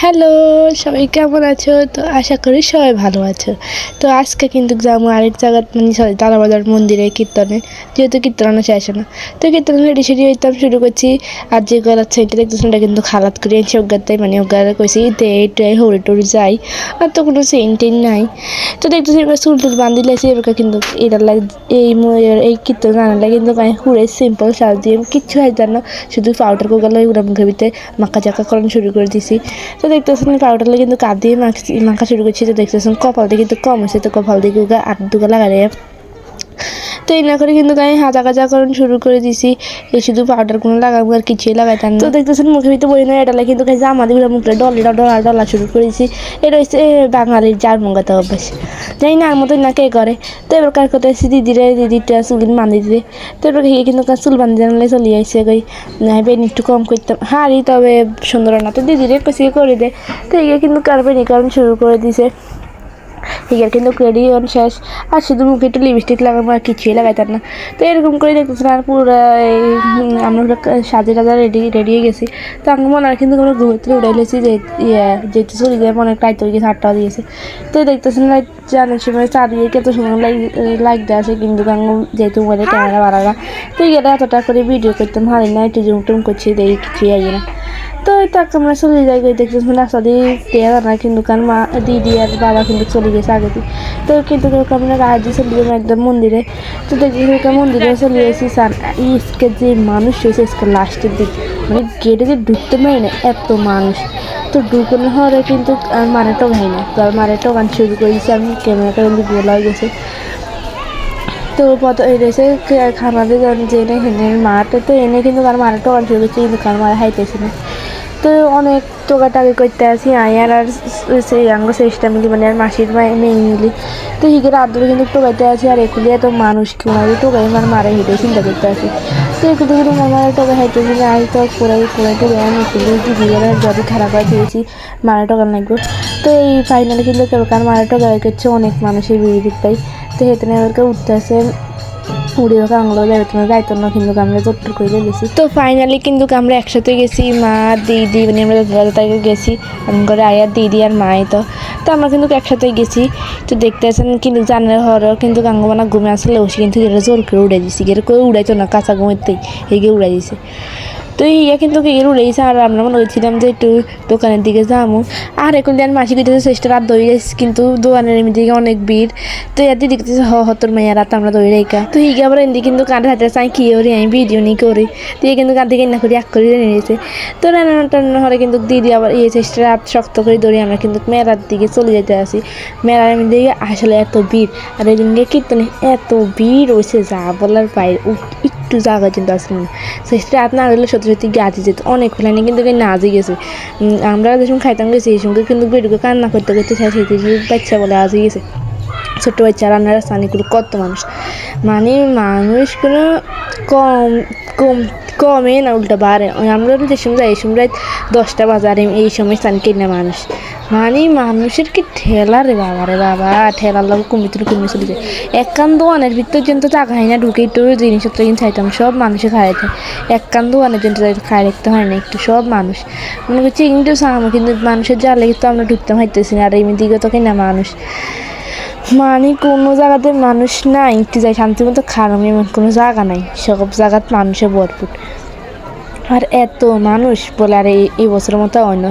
Hello, সবাই কেমন আছো? তো আশা করি সবাই ভালো আছো। তো আজকে কিন্তু যাবো আরেক জায়গায়, মানে সরি, তারাবাজার মন্দিরে কীর্তনে, যেহেতু কীর্তনে শেষ না। তো কীর্তন রেডি সেডি হইতাম শুরু করছি। আর যে গলার সাইডে দেখতেছেন এটা কিন্তু খালাত করে এসে ওগাতে, মানে ওগারে কইছি এইটাই হরে টরে যাই। আর তো কোনো চেইন টেইন নাই। তো দেখতেছি এবার চুল টুল বান্ধি লাইছি, এবার কিন্তু এটা এই কীর্তন গানাটা কিন্তু হুড়ে সিম্পল সাজ দিয়ে কিচ্ছু হাইতাম না, শুধু পাউডার কোগালে উড়া মুখের ভিতরে মাখা চাকা করানো শুরু করে দিছি। তো দেখতেছেন পাউডারটা কিন্তু কাঁদ দিয়ে মাখা শুরু করছি। তো দেখতেছেন কপালটা কিন্তু কম হয়েছে, তো কপাল দিয়ে আর দুগা লাগালে। তো এই না করে কিন্তু আমি হাজা কাজা করানো শুরু করে দিছি। এই শুধু পাউডার কোনো লাগাবো আর কিছুই লাগাইতাম না। তো দেখতেছেন মুখের ভিতরে বই না এটালে কিন্তু জামা দিয়ে মুখে ডলা শুরু করেছি। এটা হচ্ছে বাঙালির যার মঙ্গাতে অভ্যাস, জানি না আর মতো না কে করে। তো এবার কার কথা এসে দিদিটা চুল বান্ধি দিতে। তো এবার কিন্তু চুল বান্ধি জানলে চলে আসছে গই বেনি একটু কম করতাম হারি, তবে সুন্দর না। তো দিদিরে কষি করে দে। তো এই কিন্তু কার বেনি কারণ শুরু করে দিছে। হিগার কিন্তু রেডি অন শেষ, আর শুধু মুখে একটু লিপস্টিক লাগাবো আর কিছুই লাগাইতাম না। তো এরকম করে দেখতেছেন আর পুরো আমরা সাজে টাজা রেডি হয়ে গেছি। তো আমার মনে হয় কিন্তু আমরা ঘুরতে উড়াই লেছি যে যেতে চলে যায়, মনে রাইত হয়ে গেছে 8টা দিয়েছে। তো দেখতেছেন লাইট জানার সময় চা দিয়ে কত সময় লাইট দেওয়া আছে, কিন্তু যেহেতু মোবাইলে ক্যামেরা বাড়ারা, তো এটা এতটা করে ভিডিও করতাম হারি না, একটু জুম টুম করছি দেখি কিছুই আই না। তো তাকে আমরা চলে যাই দেখতেছি রাস্তা দিয়ে দেওয়া না, কিন্তু কারণ মা দিদি আর বাবা কিন্তু চলে গেছে আগে দিয়ে। তো কিন্তু আমরা রাজি চলে যাবো একদম মন্দিরে। তো দেখি মন্দিরে চলে গেছি সান ইসকে যে মানুষ হয়েছে ইসকে লাস্টের দিক, মানে গেটে যে ঢুকতে পারি না এত মানুষ। তো ঢুকানো হওয়ারে কিন্তু আর মারে টোকাই না, তো আর মারে টোকান শুরু করে দিয়েছি আমি, ক্যামেরাটা কিন্তু গোলা হয়ে গেছে। তো এসে খানাতে জেনে হেনে মারতে, তো এনে কিন্তু কার মারা টোকান শুরু করছে, কিন্তু কার মারা হাইতেছে না। তো অনেক টোকাটাকি করতে আসি আয়ার আর সেই আঙ্গ চেষ্টা মিলি, মানে আর মাসির মেয়ে মিলি। তো হিগের আদরে কিন্তু টোকাইতে আসি, আর একুলি এত মানুষ কেউ না টোকাই মারে হেঁটে চিন্তা করতে আসি। তো একুলি কিন্তু মারা টোকা হাইতেছি না, আই তো কোড়াই টোকা আমি একুলি দিদির যদি খারাপ হয় দিয়েছি মারা টোকান লাগবে। তো এই ফাইনালি কিন্তু কেউ কার মারা টোকা করছে অনেক মানুষের বিড়ি পাই। তো হেতনে ওদেরকে উঠতে আসে উড়িও কাংলো যাইতো না, কিন্তু আমরা জোর করে গেছি। তো ফাইনালি কিন্তু আমরা একসাথে গেছি, মা দিদি, মানে আমরা দাদা গেছি করে আয়ার দিদি আর মাই। তো আমরা কিন্তু একসাথে গেছি। তো দেখতে আসেন কিন্তু জানার হরও কিন্তু গাঙ্গমানা ঘুমে আসলে ওসে কিন্তু এটা জোর করে উড়াই দিছি, এটা কেউ উড়াইতো না, কাঁচা ঘুমেতেই এগিয়ে উড়াই দিছে। তো ইয়া কিন্তু এর উড়েছে, আর আমরা মনে করছিলাম যে একটু দোকানের দিকে যাবো। আর এখন দিন মাসি করতেছে চেষ্টা রাত দৌড়ে যাচ্ছি, কিন্তু দোকানের দিকে অনেক ভিড়। তো ইয়াদি দেখতেছে হতর মাইয়া রাত আমরা দৌড়ে রেখা। তো হিগে আবার এদিকে কিন্তু কাঁধে হাতে চাই কি করি আমি ভিডিও নি করি, তো কিন্তু কাঁধে কিনা করি এক করে নিয়েছে। তো রান্না হলে কিন্তু দিদি আবার চেষ্টা রাত শক্ত করে দৌড়ে আমরা কিন্তু মেলার দিকে চলে যেতে আসি। মেলার দিকে আসলে এত ভিড়, আর এদিকে কীর্তনে এত ভিড় হয়েছে যা বলার বাইরে, একটু জায়গা কিন্তু আসলে না। চেষ্টা রাত না হলে সত্যি সত্যি গাছে যেত অনেক হলেনি, কিন্তু নাচে গেছে। আমরা যখন খাইতাম গেছি এই সঙ্গে কিন্তু বেরুকে কান্না করতে করতে শেষ হইতে বাচ্চা বলে আজে গেছে, ছোট্ট বাচ্চা রান্নার রাস্তানিগুলো কত মানুষ, মানে মানুষগুলো কম কম কমে না উল্টা বাড়ে। আমরা যে সময় যাই এই সময় 10টা বাজারে এই সময় স্থান কিনে মানুষ, মানে মানুষের কি ঠেলা রে বাবা ঠেলার লোক কমে চলে যায়। একখান দোকানের ভিতর কিন্তু টাকা হয় না, ঢুকে একটু জিনিসপত্র কিন্তু খাইতাম, সব মানুষে খাই থাকে। একখান দোকানের জন্য খাই রাখতে হয় না, একটু সব মানুষ মনে করছি কিন্তু সামনে, কিন্তু মানুষের জালে কিন্তু আমরা ঢুকতে পারতেছি না। আর এমনি দিকে তো কিনা মানুষ, মানে কোনো জায়গাতে মানুষ নাই একটু যাই শান্তি মতো খারাপ, এমন কোনো জায়গা নাই, সব জায়গাত মানুষে ভরপুর। আর এত মানুষ বলে আর এই বছরের মতো অন্য,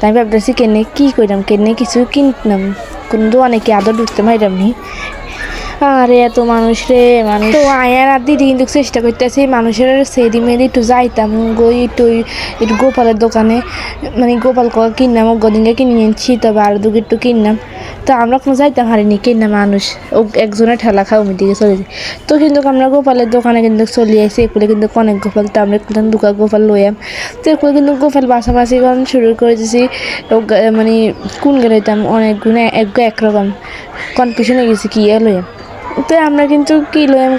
তাই ভাবতেছি কেনে কী করলাম, কেনে কিছু কিনতাম, কোনো দোকানে কি আদৌ ঢুকতে পারলাম নি। আরে এত মানুষ রে মানুষ। তো আয়ার আর দিদি কিন্তু চেষ্টা করতেছি মানুষের সেদি মেদি একটু যাইতাম গই একটু গোপালের দোকানে, মানে গোপাল কিনলাম গদিনকে কিনে নিচ্ছি, তবে আর দুটো একটু কিনলাম। তো আমরা কোনো যাইতাম হারিনি কিনা মানুষ ও একজনের ঠেলা খাও দিকে চলে যাই। তো কিন্তু আমরা গোপালের দোকানে কিন্তু চলে আসি, এগুলো কিন্তু অনেক গোপাল, তো আমরা দুকা গোপাল লইয়াম। তো এগুলো কিন্তু গোপাল বাছাবাছি করান শুরু করে দিয়েছি, মানে কোন গেলাইতাম অনেক গুণে একরকম কনফিউশন হয়ে গেছি কি লইয়াম। তো আমরা কিন্তু কি লইয়াম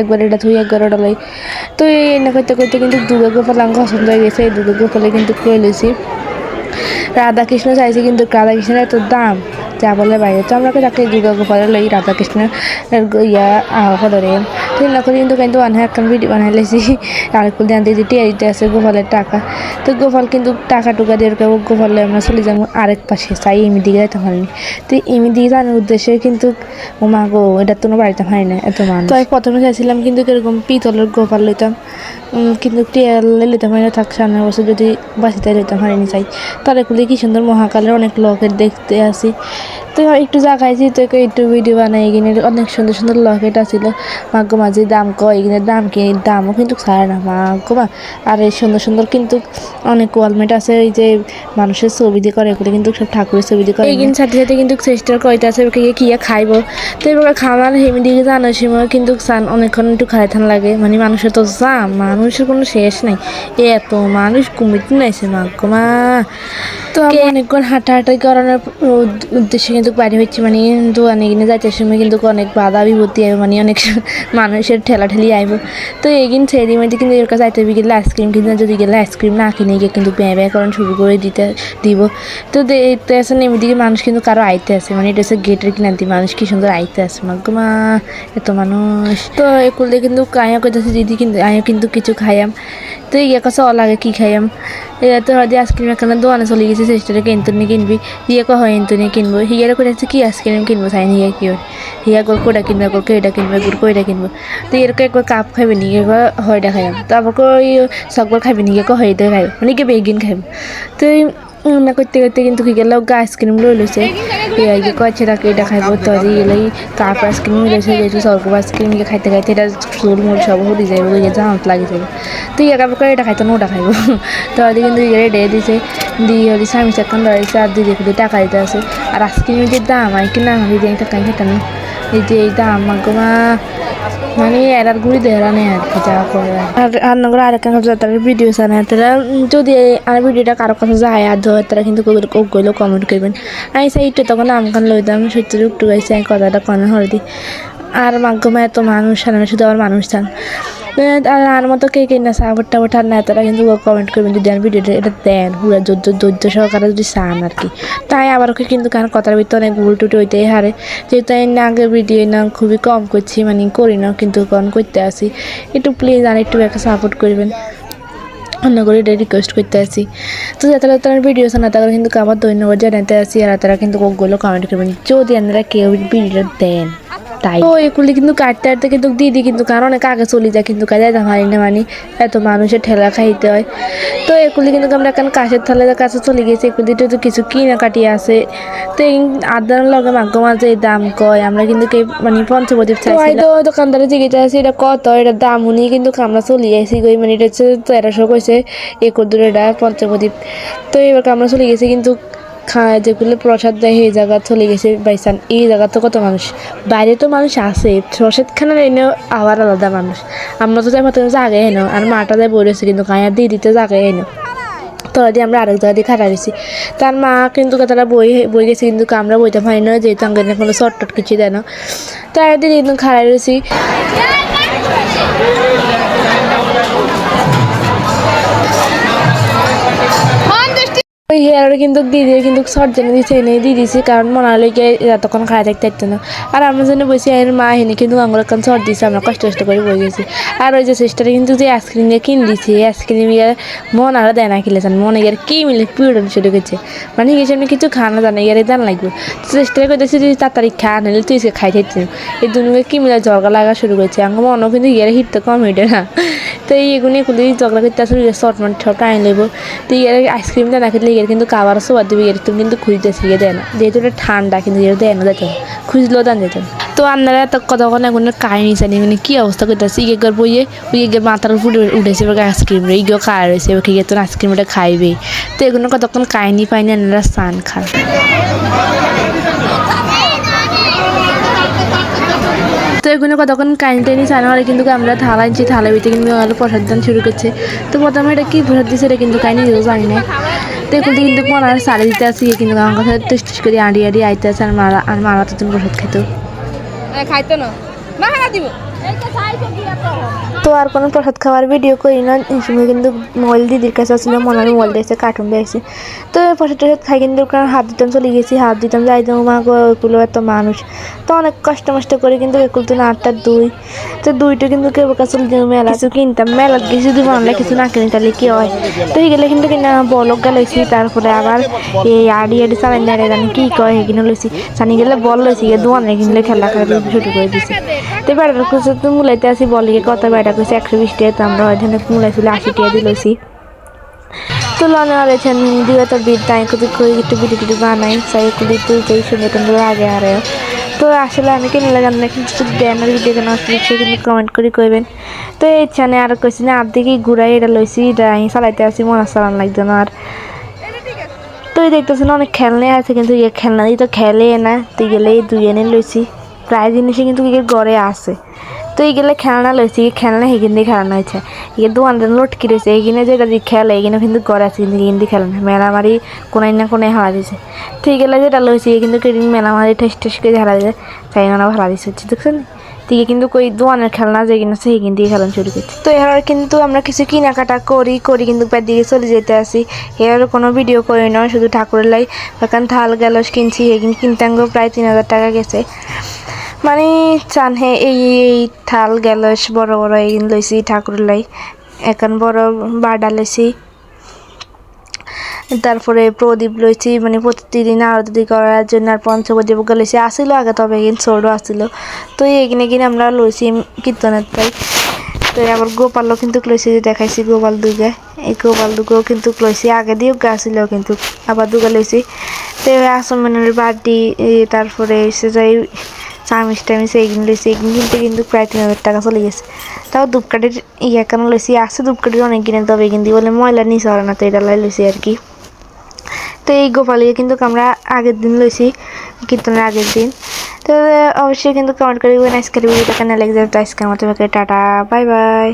একবার এটা থুই একবার ওটা লই। তো এই না করতে করতে কিন্তু দুর্গা গোপাল আমার পছন্দ হয়ে গেছে, এই দুর্গা গোপালে কিন্তু করে লইছি। রাধাকৃষ্ণ চাইছে, কিন্তু রাধাকৃষ্ণের এত দাম যা বলে বাইরে। তো আমরা তাকে দুর্গা গোপালে লই রাধাকৃষ্ণের ইয়া আহ ধরে। না করে কিন্তু বানায় এখন ভিডিও বানাই লেছি আরেকগুলো দিয়ে দিদি টিয়া দিতে আছে গোপালের টাকা। তো গোপাল কিন্তু টাকা টুকা দিয়ে গোপালে আমরা চলে যাবো আরেক পাশে চাই এমনি দিকে যাইতে পারিনি। তো এমনি দিকে জানার উদ্দেশ্যে কিন্তু ও মা গো এটা তো বাড়িতে হয় না এত মানুষ। তো আমি প্রথমে চাইছিলাম কিন্তু এরকম পিতলের গোপাল লইতাম, কিন্তু টিয়া লইতাম হয় না, থাক সামনের বছর যদি বাঁচিতে লইতাম হারিনি চাই। তার এগুলি কি সুন্দর মহাকালের অনেক লকেট দেখতে আসি। তো একটু জাগাইছি তো একটু ভিডিও বানাই, এখানে অনেক সুন্দর সুন্দর লকেট আছিল। মাগ্য মাঝে দাম কয় এখানে দাম কি দামও কিন্তু ছাড়ে না মাগ্য মা। আর এই সুন্দর সুন্দর কিন্তু অনেক ওয়ালমেট আছে, ওই যে মানুষের ছবি দিয়ে করে এগুলো কিন্তু সব ঠাকুরের ছবি দিয়ে করে। এইদিন সাথে সাথে কিন্তু চেষ্টা করতে আছে কি খাইব। তো এবার খাবার হেমি দিকে জানার সময় কিন্তু চান অনেকক্ষণ একটু খাইতাম লাগে, মানে মানুষের তো জাম, মানুষের কোনো শেষ নাই, এত মানুষ কমিটি নাইছে মাগ্য মা। তো আমি অনেকক্ষণ হাঁটাহাঁটি করানোর উদ্দেশ্যে কিন্তু বাইরে হচ্ছে, মানে দোকানে কিনে যাইতে সময় কিন্তু অনেক বাধা বিপত্তি আইব, মানে অনেক মানুষের ঠেলাঠেলি আইব। তো এইদিন ছেড়ে মধ্যে কিন্তু এর কাছে যাইতে গেলে আইসক্রিম কিনে, যদি গেলে আইসক্রিম না কিনে গিয়ে কিন্তু ব্যয় ব্যয় করানো শুরু করে দিব। তো দেখতে আসেন এমনিদিকে মানুষ কিন্তু কারো আইতে আছে, মানে এটা হচ্ছে গেটের কিনার দিয়ে মানুষ কি সুন্দর আইতে আছে মাগ্য মা, এত মানুষ। তো এগুলো কিন্তু আয়া করতেছে দিদি, কিন্তু আয়া কিন্তু কিছু খাইয়াম। তো ইয়ে কাছে লাগে কি খাইয়াম, এটা তো হয়তো আইসক্রিম এখানে দোকানে চলে গেছে, চেষ্টাটা কিনতে কিনবি ইয়ে হয় এনতো নিয়ে কিনবো, হিয়ারে করে কি আইসক্রিম কিনবো চাই হিয়া কি হয়, হিয়া গোল কোটা কিনবে গোল কেটা কিনবে গুড় কইটা কিনবো। তো এরকম একবার কাপ খাইবে নি একবার হয়টা খাইয়াম, তারপর ওই সকবার খাইবে নি একবার হয়টা খাইব, মানে কি বেগিন খাইব। তো না করতে করতে কিন্তু কি গেল আইসক্রিম লই লইছে, ইয়ে কয়েছে রাখে এটা খাইব। তো এলাই কাপ আইসক্রিম লইছে, যেহেতু সরকার আইসক্রিম খাইতে খাইতে এটা চুল মুল সব হয়ে যাবে, জামাত লাগে যাবে। তো ইয়ে কাপড় এটা খাইতো না ওটা খাইব। তো কিন্তু ইয়ে ডে দিছে দিয়ে হলি স্বামী চাকান রয়েছে, আর দিদি খুঁজে টাকা দিতে আছে। আর আইসক্রিমের যে দাম আর কি না দিদি টাকা খেতাম, এই যে এই দাম মাগমা, মানে এরার ঘুরি দেহরা নেই আর কি যা করে। আর রান্নাঘরে আরেকখান তারা ভিডিও চানায় তারা, যদি আর ভিডিওটা কারো কাছে যায় আর ধর তারা কিন্তু গইলেও কমেন্ট করবেন। আমি সেইটা তখন আমখান লইতাম সত্যি একটু গাইছে কথাটা কনে হলদি। আর মাগমা এত মানুষ সামনে শুধু আবার মানুষ চান, আর মতো কে কে না সাপোর্ট টাপোর্ট আর না তারা কিন্তু কমেন্ট করবেন যদি আর ভিডিওটা এটা দেন পুরো ধৈর্য সহকারে যদি চান আর কি। তাই আবার ওকে কিন্তু কারণ কথার ভিতরে অনেক ভুল টুটি হইতেই হারে, যেহেতু আমি না আগে ভিডিও না খুবই কম করছি, মানে করি না কিন্তু কম করতে আসি, একটু প্লিজ আর একটু একটা সাপোর্ট করবেন অন্য করে এটা রিকোয়েস্ট করতে আসি। তো যারা তারা ভিডিও না তারা কিন্তু আমার ধন্যবাদ জানাতে আসি, আর তারা কিন্তু ওগুলো কমেন্ট করবেন যদি আপনারা কেউ ভিডিওটা দেন। তাই তো এগুলি কিন্তু কাটতে কাটতে কিন্তু দিদি কিন্তু কারণ অনেক আগে চলে যায়, কিন্তু কাজে হয় না, মানে এত মানুষের ঠেলা খাইতে হয়। তো এগুলি কিন্তু আমরা এখন কাছের থালার কাছে চলে গেছি, এগুলি তো কিছু কিনা কাটিয়ে আছে। তো এই আদার লগে মাগ্য মাঝে দাম কয়, আমরা কিন্তু মানে পঞ্চপ্রদীপ চাইছি, তো দোকানদারে জিজ্ঞেস আছে এটা কত, এটা দাম উনি কিন্তু আমরা চলে আসি গই, মানে এটা হচ্ছে 1300 কইছে দূরে এটা পঞ্চপ্রদীপ। তো এবার আমরা চলে গেছি কিন্তু খায় যেগুলো প্রসাদ দেয় সেই জায়গা চলে গেছে বাইসান, এই জায়গা তো কত মানুষ, বাইরে তো মানুষ আছে, প্রসাদ খানার এনেও আবার আলাদা মানুষ। আমরা তো যাই প্রথমে জায়গায় এনো আর মাটা যায় বই রয়েছে কিন্তু কাঁয়া দিয়ে দিতে জায়গায় এনো, তো দিয়ে আমরা আরেক জায়গা দিয়ে খাটা গেছি। তার মা কিন্তু তারা বই গেছে কিন্তু আমরা বইতে পারি না, যেহেতু আমাদের কোনো শর্টট কিছু দেয় না। তো একদিন কিন্তু খাড়াই রয়েছি। ওই হেয়ারে কিন্তু দিদি কিন্তু শর্ট জেনে দিচ্ছে এনে দিয়ে দিছি, কারণ মনে হলো গিয়ে তখন খাই থাকতে পারতো না। আর আমরা জন্য বসে এর মা এনে কিন্তু আঙুল কান শর্ট দিয়েছে, আমরা কষ্ট কষ্ট করে বই গেছি। আর ওই যে সিস্টারে কিন্তু যে আইসক্রিম দিয়ে কিন দিছি, আইসক্রিম ইয়ে মন আরও দেয় না খেলেছেন, মনে গিয়ে কি মিলে পিউডন শুরু করছে, মানে গেছে এমনি কিছু খানা জানে গিয়ে দান লাগবে। চেষ্টা করতেছি যদি তাড়াতাড়ি খা নিলে তুই সে খাই থাকছি, এই দুনুকে কি মিলে ঝগড়া লাগা শুরু করছে, আমার মনও কিন্তু গিয়ে হিটতে কম হিটে না। তো এইগুলি ঝগড়া করতে আসলে শর্টমেন্ট সবটা আইন লইব। তো ইয়ে আইসক্রিম দেয় না খেলে কিন্তু খাবার সবার দেবে, এর তুমি কিন্তু খুঁজতেছি দেয় না, যেহেতু এটা ঠান্ডা কিন্তু এর দেয় না যেত, খুঁজলেও দান যেত। তো আপনারা এত কতক্ষণ এখন কাহিনি জানি মানে কী অবস্থা করতেছে, ইগের বইয়ে ইগে মাথার উপরে উঠেছে এবার আইসক্রিম রে ইগেও খাওয়া রয়েছে, এবার খেয়ে তো আইসক্রিমটা খাইবেই। তো এগুলো কতক্ষণ কাহিনি পাইনি আপনারা স্নান খান। তো এগুলো কতক্ষণ কাহিনি টাইনি চান হলে কিন্তু আমরা থালা আনছি, থালা ভিতরে কিন্তু প্রসাদ দান শুরু করছে। তো প্রথমে এটা কী প্রসাদ দিচ্ছে এটা কিন্তু কাহিনি জানি না। তো এগুলো কিন্তু মনে সারে দিতে আসি, কিন্তু আমার কাছে টেস্ট করে আড়ি আইতে আছে, আর মারা তো তুমি প্রসাদ খাইতো খাইতো না দিব। তো আর কোনো প্রসাদ খাওয়ার ভিডিও করি না, এই সময় কিন্তু মোবাইল দিদির কাছে আসলে মনে হয় মোবাইল দিয়েছে, কার্টুন দিয়েছে। তো প্রসাদ টসাদ খাই কিন্তু হাত দিতাম, চলে গেছি, হাত দিতাম, যাইতাম, মা ওইগুলো এত মানুষ, তো অনেক কষ্ট মষ্ট করে কিন্তু একুল তো 8টার 2, তো 2টা কিন্তু কেবল কাছে মেলা কিছু কিনতাম, মেলার কিছু দিব আনলে কিছু না কিনি তাহলে কি হয়। তো এগুলো কিন্তু কিনা বলক গেলেছি, তারপরে আবার এই আড়ি চালাই নেড়ে জানি কি কয় এগুলো লইছি, জানি গেলে বল লইছি দোয়ানে কিনলে খেলা খেলা শুরু করে দিছি। তো বেড়ার কিছু তো মুলাইতে আসি, বলি কত বেড়া করছে 120 টাকা, তো আমরা ওইখানে মুলাইছিল 80 টাকা দিলছি। তো লনে আরেছেন দিও তো বিদ তাই একটু বিটি বানাই চাই তুলতেই সুন্দর সুন্দর আগে আরে। তো আসলে আমি কিনে লাগান না, কিন্তু দেন আর ভিডিও কেন আসলে কিন্তু কমেন্ট করে কইবেন। তো এই ইচ্ছানে আর কইছি না, আর দিকে ঘুরাই এটা লইছি, এটা আমি চালাইতে আসি, মনে চালান লাগতো না আর। তো এই দেখতেছেন অনেক খেলনা আছে, কিন্তু খেলনা দিয়ে তো খেলে না, তুই গেলে 2 এনে লইছি, প্রায় জিনিসই কিন্তু ঘরে আছে। তো এইগুলো খেলনা লইছি, খেলনা সেখান দিয়ে খেলানো হয়েছে, এগুলো দোকানদার লটকি রয়েছে, এইখানে যেটা দিয়ে খেলে এখানে কিন্তু ঘরে আছে, কিন্তু এখান দিয়ে খেলে না, মেলামারি কোনায় না কোনায় হারা দিয়েছে। তো এইগুলো যেটা লইছি কিন্তু কেদিন মেলামারি ঠেস ঠেস করে হারা দিয়েছে, তাই মানে হারা দিচ্ছে, দেখছেন। থেকে কিন্তু কই দোকানের খেলনা যে কিনা সেইখান দিয়ে খেলানো শুরু করছি। তো এবার কিন্তু আমরা কিছু কেনাকাটা করি কিন্তু প্রায় দিকে চলে যেতে আসি, এর কোনো ভিডিও করি না, শুধু ঠাকুরের লাই এখন থাল গ্যালস কিনছি, এখানে কিনতে প্রায় 3000 টাকা গেছে। মানে চান হে এই থাল গ্যালস বড় বড় এই লইছি ঠাকুরের লাই, এখন বড় বাডা লইছি, তারপরে প্রদীপ লইছি, মানে প্রতিদিন আরতি করার জন্য, আর পঞ্চপ্রদীপ লইছি, আসিল আগে, তবে এখানে ছোটো আসিল। তো এইখানে কিনে আমরা লইছি কীর্তনের পাই। তো আবার গোপালও কিন্তু লইছি, যে দেখাইছি গোপাল দুর্গা, এই গোপাল দুর্গাও কিন্তু লইছি, আগে দিয়েও গাছিল কিন্তু আবার দুর্গা লইছি। তো আসমানের বাটি, তারপরে এসে যাই চামিচ টামিচ এইগুলো লইছি, এগুলো কিনতে কিন্তু প্রায় 3000 টাকা চলে গেছে। তাও ধূপকাঠির কেন লইছি, আছে ধূপকাঠির অনেক কিনে, তবে কিন্তু বলে ময়লা নিচে হয় না, তো এটা লইছি আর কি। তো এই গোপালিকে কিন্তু আমরা আগের দিন লইছি, কীর্তনের আগের দিন। তো অবশ্যই কিন্তু কমেন্ট করে আজকের ভিডিওটা কেন লেগে যাবে। তো আজকের মতো টাটা, বাই বাই।